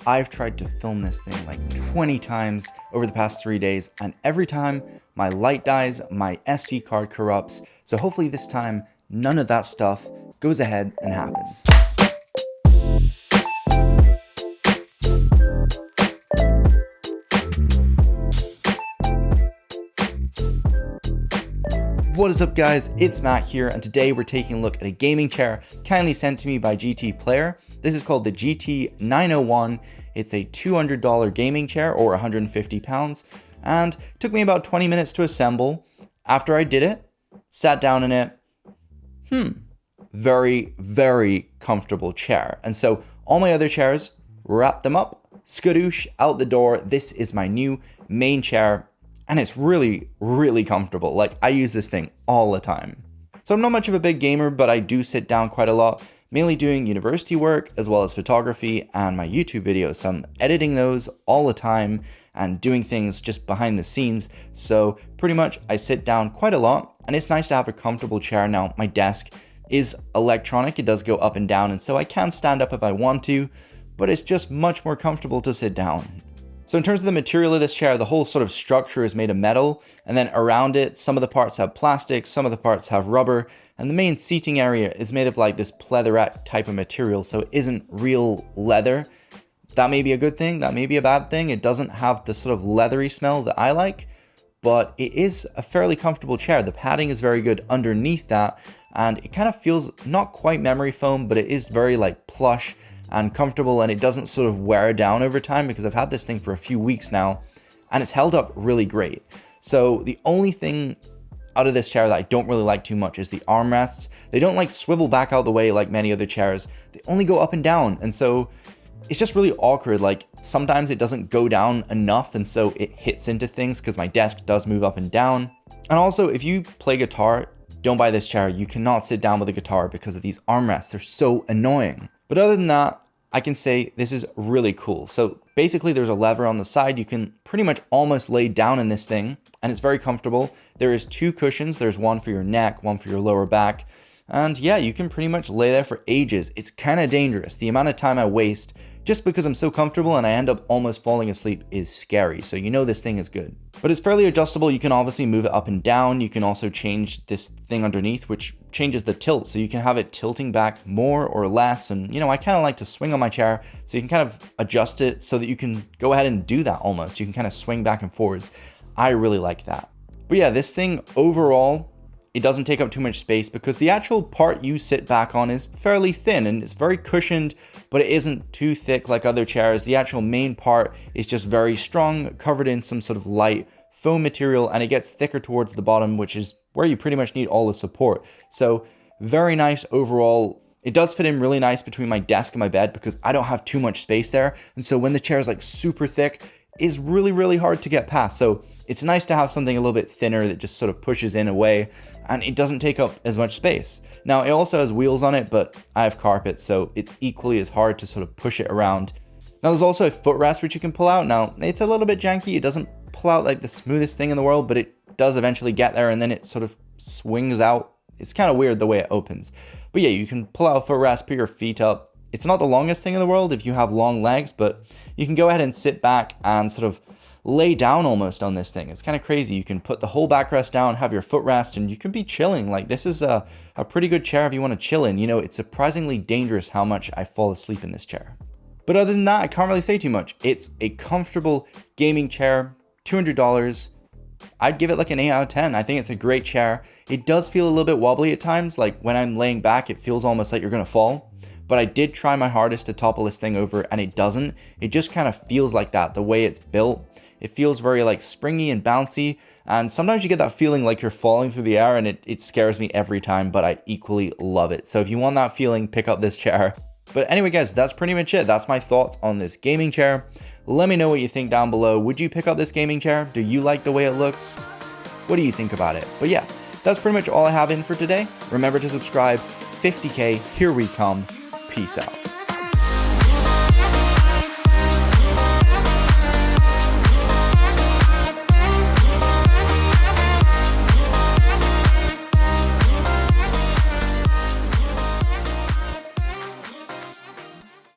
I've tried to film this thing like 20 times over the past 3 days, and every time my light dies, my SD card corrupts. So hopefully this time, none of that stuff goes ahead and happens. What is up guys, it's Matt here, and today we're taking a look at a gaming chair kindly sent to me by GT Player. This is called the GT901. It's a $200 gaming chair, or 150 pounds, and took me about 20 minutes to assemble. After I did it, sat down in it, very, very comfortable chair. And so all my other chairs, wrap them up, skadoosh, out the door. This is my new main chair. And it's really, really comfortable. Like, I use this thing all the time. So I'm not much of a big gamer, but I do sit down quite a lot, mainly doing university work as well as photography and my YouTube videos. So I'm editing those all the time and doing things just behind the scenes. So pretty much I sit down quite a lot, and it's nice to have a comfortable chair. Now, my desk is electronic. It does go up and down, and so I can stand up if I want to, but it's just much more comfortable to sit down. So in terms of the material of this chair, the whole sort of structure is made of metal, and then around it, some of the parts have plastic, some of the parts have rubber, and the main seating area is made of like this pleatherette type of material, so it isn't real leather. That may be a good thing, that may be a bad thing. It doesn't have the sort of leathery smell that I like, but it is a fairly comfortable chair. The padding is very good underneath that, and it kind of feels not quite memory foam, but it is very like plush and comfortable, and it doesn't sort of wear down over time, because I've had this thing for a few weeks now and it's held up really great. So the only thing out of this chair that I don't really like too much is the armrests. They don't like swivel back out the way like many other chairs. They only go up and down, and so it's just really awkward. Like, sometimes it doesn't go down enough, and so it hits into things because my desk does move up and down. And also, if you play guitar, don't buy this chair. You cannot sit down with a guitar because of these armrests. They're so annoying. But other than that, I can say this is really cool. So basically there's a lever on the side. You can pretty much almost lay down in this thing, and it's very comfortable. There is 2 cushions. There's one for your neck, one for your lower back. And yeah, you can pretty much lay there for ages. It's kind of dangerous. The amount of time I waste just because I'm so comfortable and I end up almost falling asleep is scary. So you know this thing is good. But it's fairly adjustable. You can obviously move it up and down. You can also change this thing underneath, which changes the tilt. So you can have it tilting back more or less. And, you know, I kind of like to swing on my chair, so you can kind of adjust it so that you can go ahead and do that almost. You can kind of swing back and forwards. I really like that. But yeah, this thing overall, it doesn't take up too much space because the actual part you sit back on is fairly thin and it's very cushioned, but it isn't too thick like other chairs. The actual main part is just very strong, covered in some sort of light foam material, and it gets thicker towards the bottom, which is where you pretty much need all the support. So very nice overall. It does fit in really nice between my desk and my bed because I don't have too much space there. And so when the chair is like super thick, is really, really hard to get past. So it's nice to have something a little bit thinner that just sort of pushes in away, and it doesn't take up as much space. Now, it also has wheels on it, but I have carpet, so it's equally as hard to sort of push it around. Now, there's also a footrest which you can pull out. Now, it's a little bit janky. It doesn't pull out like the smoothest thing in the world, but it does eventually get there, and then it sort of swings out. It's kind of weird the way it opens. But yeah, you can pull out a footrest, put your feet up. It's not the longest thing in the world if you have long legs, but you can go ahead and sit back and sort of lay down almost on this thing. It's kind of crazy. You can put the whole backrest down, have your footrest, and you can be chilling. Like, this is a pretty good chair if you want to chill in. You know, it's surprisingly dangerous how much I fall asleep in this chair. But other than that, I can't really say too much. It's a comfortable gaming chair, $200. I'd give it like an 8 out of 10. I think it's a great chair. It does feel a little bit wobbly at times. Like, when I'm laying back, it feels almost like you're going to fall. But I did try my hardest to topple this thing over, and it doesn't. It just kind of feels like that, the way it's built. It feels very like springy and bouncy, and sometimes you get that feeling like you're falling through the air, and it scares me every time, but I equally love it. So if you want that feeling, pick up this chair. But anyway guys, that's pretty much it. That's my thoughts on this gaming chair. Let me know what you think down below. Would you pick up this gaming chair? Do you like the way it looks? What do you think about it? But yeah, that's pretty much all I have in for today. Remember to subscribe. 50K, here we come. Peace out.